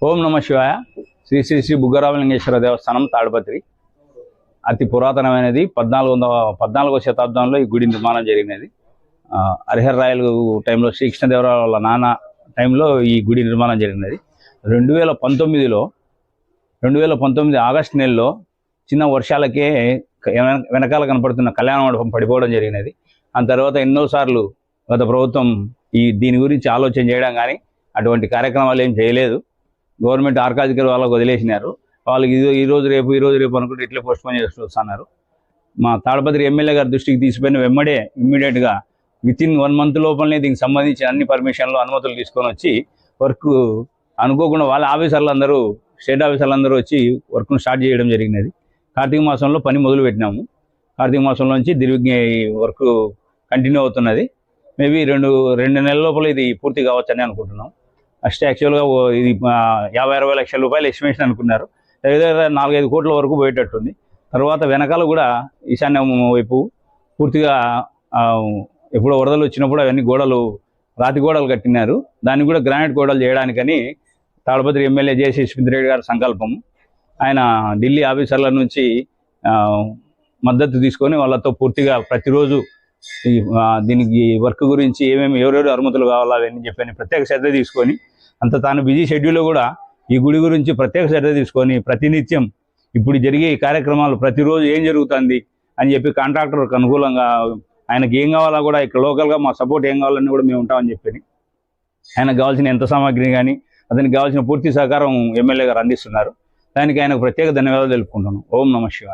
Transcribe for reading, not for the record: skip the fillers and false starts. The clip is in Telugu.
ఓం నమ శివాయ. శ్రీ శ్రీ శ్రీ బుగ్గరామలింగేశ్వర దేవస్థానం తాడిపత్రి అతి పురాతనమైనది. 14వ శతాబ్దంలో ఈ గుడి నిర్మాణం జరిగినది. హరిహర రాయలు టైంలో శ్రీకృష్ణదేవరాయ వాళ్ళ నాన్న టైంలో ఈ గుడి నిర్మాణం జరిగినది. 2019 ఆగస్టు నెలలో చిన్న వర్షాలకే వెనకాల కనపడుతున్న కళ్యాణ మండపం పడిపోవడం జరిగినది. ఆ తర్వాత ఎన్నోసార్లు గత ప్రభుత్వం దీని గురించి ఆలోచన చేయడం కానీ అటువంటి కార్యక్రమాలు ఏం చేయలేదు. గవర్నమెంట్ ఆర్కాజికల్ వాళ్ళకు వదిలేసినారు. వాళ్ళకి ఈ రోజు రేపు అనుకుంటే ఇట్లే పోస్ట్పోన్ చేస్తూ వస్తున్నారు. మా తాడిపత్రి ఎమ్మెల్యే గారి దృష్టికి తీసిపోయిన వెంబడే ఇమ్మీడియట్గా వితిన్ 1 month లోపలనే దీనికి సంబంధించిన అన్ని పర్మిషన్లు అనుమతులు తీసుకొని వచ్చి వర్క్ అనుకోకుండా వాళ్ళ ఆఫీసర్లందరూ స్టేట్ ఆఫీసర్లందరూ వచ్చి వర్క్ను స్టార్ట్ చేయడం జరిగినది. కార్తీక మాసంలో పని మొదలు పెట్టినాము. కార్తీక మాసంలో నుంచి వర్క్ కంటిన్యూ అవుతున్నది. మేబీ రెండు నెలల లోపల ఇది పూర్తి కావచ్చని అనుకుంటున్నాం. ఫస్ట్ యాక్చువల్గా ఇది 50-60 లక్షల రూపాయలు ఎస్టిమేషన్ అనుకున్నారు. దగ్గర 4-5 కోట్ల వరకు పోయేటట్టుంది. తర్వాత వెనకాల కూడా ఈశాన్యం వైపు పూర్తిగా ఎప్పుడో వరదలు వచ్చినప్పుడు అవన్నీ రాతి గోడలు కట్టినారు. దాన్ని కూడా గ్రానైట్ గోడలు చేయడానికని తాడిపత్రి ఎమ్మెల్యే జేసీ రెడ్డి గారి సంకల్పం. ఆయన ఢిల్లీ ఆఫీసర్ల నుంచి మద్దతు తీసుకొని వాళ్ళతో పూర్తిగా ప్రతిరోజు దీనికి వర్క్ గురించి ఎవరెవరు అనుమతులు కావాలా అవన్నీ చెప్పని ప్రత్యేక శ్రద్ధ తీసుకొని అంత తాను బిజీ షెడ్యూల్లో కూడా ఈ గుడి గురించి ప్రత్యేక శ్రద్ధ తీసుకొని ప్రతినిత్యం ఇప్పుడు జరిగే కార్యక్రమాలు ప్రతిరోజు ఏం జరుగుతుంది అని చెప్పి కాంట్రాక్టర్కి అనుకూలంగా ఆయనకి ఏం కావాలా కూడా ఇక్కడ లోకల్గా మా సపోర్ట్ ఏం కావాలని కూడా మేము ఉంటామని చెప్పి ఆయనకు కావాల్సిన ఎంత సామాగ్రి కానీ అతనికి కావాల్సిన పూర్తి సహకారం ఎమ్మెల్యే గారు అందిస్తున్నారు. దానికి ఆయనకు ప్రత్యేక ధన్యవాదాలు తెలుపుకుంటున్నాను. ఓం నమ శివాయ.